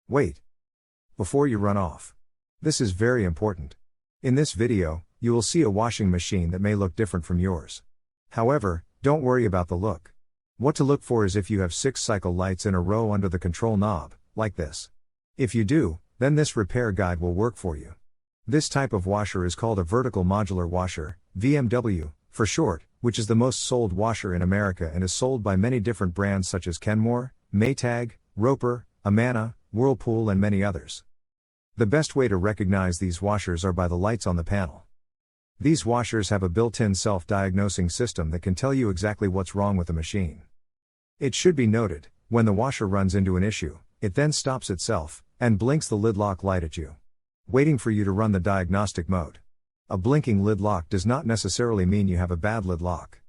Wait. Before you run off. This is very important. In this video, you will see a washing machine that may look different from yours. However, don't worry about the look. What to look for is if you have 6 cycle lights in a row under the control knob, like this. If you do, then this repair guide will work for you. This type of washer is called a vertical modular washer, VMW, for short, which is the most sold washer in America and is sold by many different brands such as Kenmore, Maytag, Roper, Amana, Whirlpool and many others. The best way to recognize these washers are by the lights on the panel. These washers have a built-in self-diagnosing system that can tell you exactly what's wrong with the machine. It should be noted, when the washer runs into an issue, it then stops itself, and blinks the lid lock light at you, waiting for you to run the diagnostic mode. A blinking lid lock does not necessarily mean you have a bad lid lock.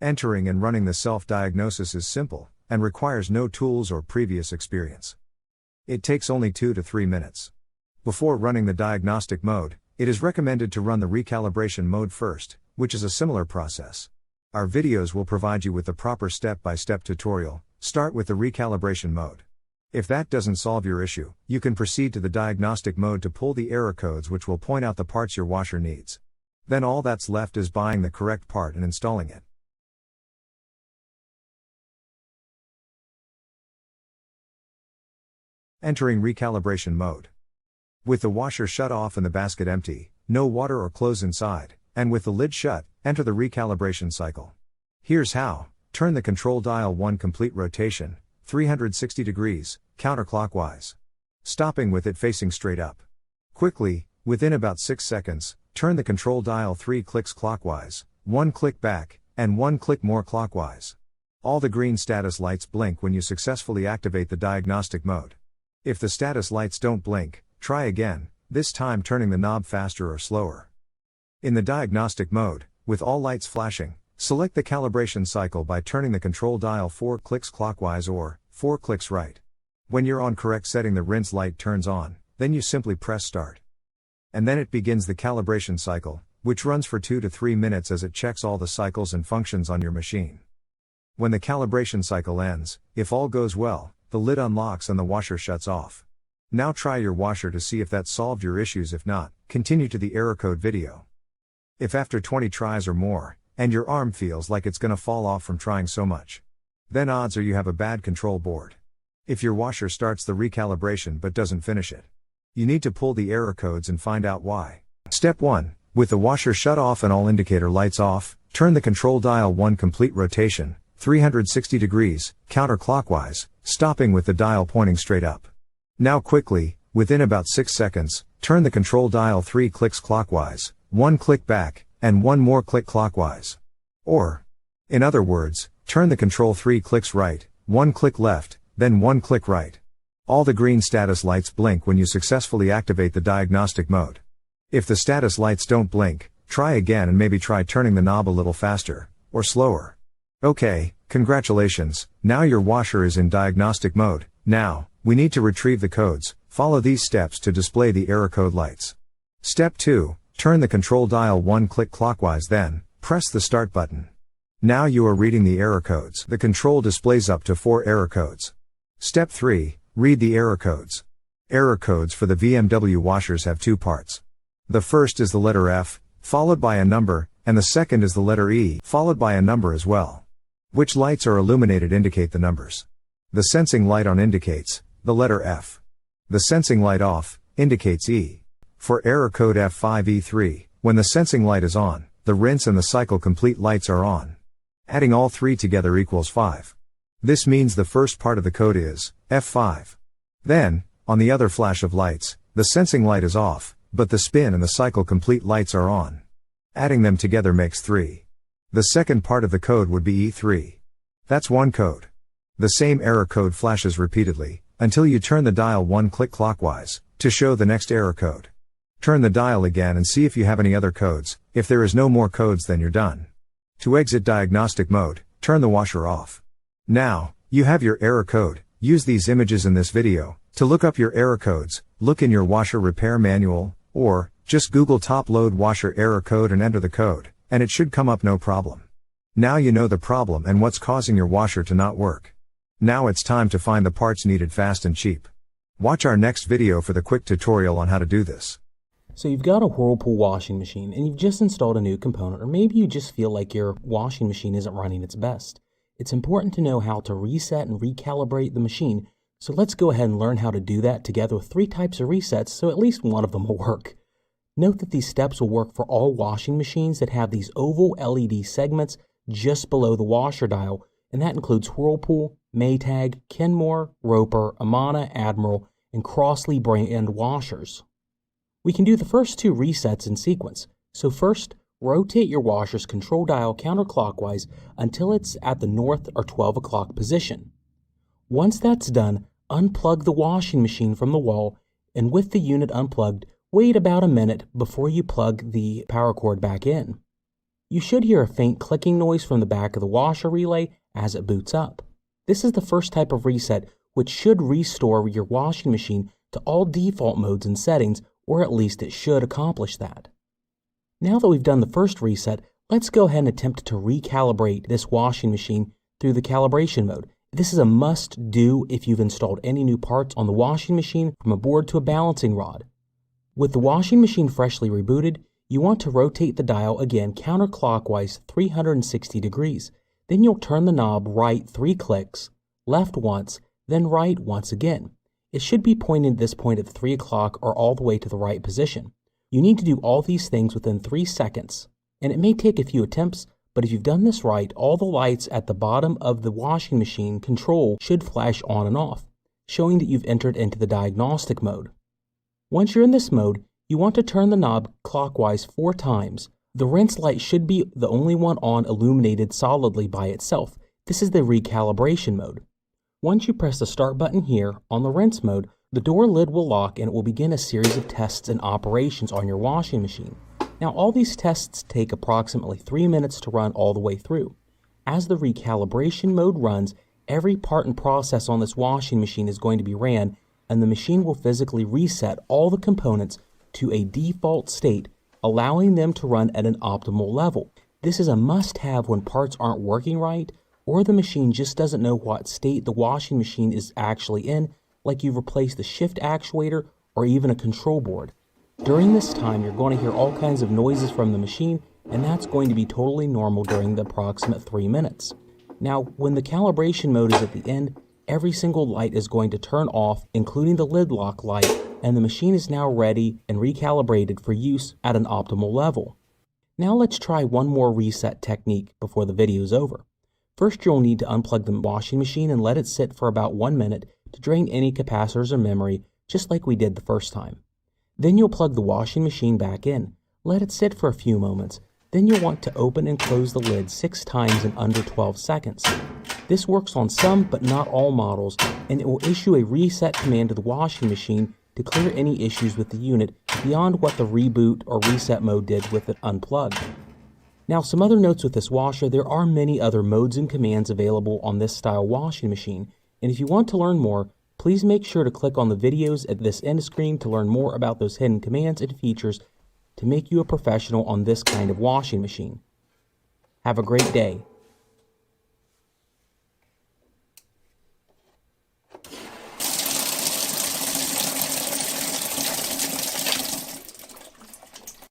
Entering and running the self-diagnosis is simple, and requires no tools or previous experience. It takes only 2 to 3 minutes. Before running the diagnostic mode, it is recommended to run the recalibration mode first, which is a similar process. Our videos will provide you with the proper step-by-step tutorial. Start with the recalibration mode. If that doesn't solve your issue, you can proceed to the diagnostic mode to pull the error codes which will point out the parts your washer needs. Then all that's left is buying the correct part and installing it. Entering recalibration mode. With the washer shut off and the basket empty, no water or clothes inside, and with the lid shut, enter the recalibration cycle. Here's how. Turn the control dial 1 complete rotation, 360 degrees, counterclockwise. Stopping with it facing straight up. Quickly, within about 6 seconds, turn the control dial 3 clicks clockwise, 1 click back, and 1 click more clockwise. All the green status lights blink when you successfully activate the diagnostic mode. If the status lights don't blink, try again, this time turning the knob faster or slower. In the diagnostic mode, with all lights flashing, select the calibration cycle by turning the control dial 4 clicks clockwise or 4 clicks right. When you're on correct setting, the rinse light turns on, then you simply press start. And then it begins the calibration cycle, which runs for 2 to 3 minutes as it checks all the cycles and functions on your machine. When the calibration cycle ends, if all goes well, the lid unlocks and the washer shuts off. Now try your washer to see if that solved your issues. If not, continue to the error code video. If after 20 tries or more, and your arm feels like it's gonna fall off from trying so much, then odds are you have a bad control board. If your washer starts the recalibration but doesn't finish it, you need to pull the error codes and find out why. Step 1. With the washer shut off and all indicator lights off, turn the control dial 1 complete rotation, 360 degrees, counterclockwise, stopping with the dial pointing straight up. Now quickly, within about 6 seconds, turn the control dial 3 clicks clockwise, 1 click back, and 1 more click clockwise. Or, in other words, turn the control 3 clicks right, 1 click left, then 1 click right. All the green status lights blink when you successfully activate the diagnostic mode. If the status lights don't blink, try again and maybe try turning the knob a little faster, or slower. Okay, congratulations, now your washer is in diagnostic mode. Now, we need to retrieve the codes. Follow these steps to display the error code lights. Step 2. Turn the control dial 1 click clockwise, then press the start button. Now you are reading the error codes. The control displays up to 4 error codes. Step 3. Read the error codes. Error codes for the VMW washers have 2 parts. The first is the letter F, followed by a number, and the second is the letter E, followed by a number as well. Which lights are illuminated indicate the numbers. The sensing light on indicates the letter F. The sensing light off indicates E. For error code F5E3, when the sensing light is on, the rinse and the cycle complete lights are on. Adding all 3 together equals 5. This means the first part of the code is F5. Then, on the other flash of lights, the sensing light is off, but the spin and the cycle complete lights are on. Adding them together makes 3. The second part of the code would be E3. That's one code. The same error code flashes repeatedly, until you turn the dial 1 click clockwise, to show the next error code. Turn the dial again and see if you have any other codes. If there is no more codes, then you're done. To exit diagnostic mode, turn the washer off. Now, you have your error code. Use these images in this video to look up your error codes. Look in your washer repair manual, or just Google top load washer error code and enter the code, and it should come up no problem. Now you know the problem and what's causing your washer to not work. Now it's time to find the parts needed fast and cheap. Watch our next video for the quick tutorial on how to do this. So you've got a Whirlpool washing machine and you've just installed a new component, or maybe you just feel like your washing machine isn't running its best. It's important to know how to reset and recalibrate the machine, so let's go ahead and learn how to do that together with 3 types of resets so at least one of them will work. Note that these steps will work for all washing machines that have these oval LED segments just below the washer dial, and that includes Whirlpool, Maytag, Kenmore, Roper, Amana, Admiral, and Crosley brand washers. We can do the first 2 resets in sequence. So first, rotate your washer's control dial counterclockwise until it's at the north or 12 o'clock position. Once that's done, unplug the washing machine from the wall, and with the unit unplugged, wait about a minute before you plug the power cord back in. You should hear a faint clicking noise from the back of the washer relay as it boots up. This is the first type of reset, which should restore your washing machine to all default modes and settings, or at least it should accomplish that. Now that we've done the first reset, let's go ahead and attempt to recalibrate this washing machine through the calibration mode. This is a must-do if you've installed any new parts on the washing machine, from a board to a balancing rod. With the washing machine freshly rebooted, you want to rotate the dial again counterclockwise 360 degrees. Then you'll turn the knob right 3 clicks, left once, then right once again. It should be pointing at this point at 3 o'clock or all the way to the right position. You need to do all these things within 3 seconds, and it may take a few attempts, but if you've done this right, all the lights at the bottom of the washing machine control should flash on and off, showing that you've entered into the diagnostic mode. Once you're in this mode, you want to turn the knob clockwise 4 times. The rinse light should be the only one on illuminated solidly by itself. This is the recalibration mode. Once you press the start button here on the rinse mode, the door lid will lock and it will begin a series of tests and operations on your washing machine. Now all these tests take approximately 3 minutes to run all the way through. As the recalibration mode runs, every part and process on this washing machine is going to be ran, and the machine will physically reset all the components to a default state, allowing them to run at an optimal level. This is a must-have when parts aren't working right, or the machine just doesn't know what state the washing machine is actually in, like you've replaced the shift actuator or even a control board. During this time, you're going to hear all kinds of noises from the machine, and that's going to be totally normal during the approximate 3 minutes. Now, when the calibration mode is at the end, every single light is going to turn off, including the lid lock light, and the machine is now ready and recalibrated for use at an optimal level. Now let's try one more reset technique before the video is over. First, you'll need to unplug the washing machine and let it sit for about 1 minute to drain any capacitors or memory, just like we did the first time. Then you'll plug the washing machine back in. Let it sit for a few moments. Then you'll want to open and close the lid 6 times in under 12 seconds. This works on some but not all models, and it will issue a reset command to the washing machine to clear any issues with the unit beyond what the reboot or reset mode did with it unplugged. Now, some other notes with this washer: there are many other modes and commands available on this style washing machine, and if you want to learn more, please make sure to click on the videos at this end screen to learn more about those hidden commands and features to make you a professional on this kind of washing machine. Have a great day.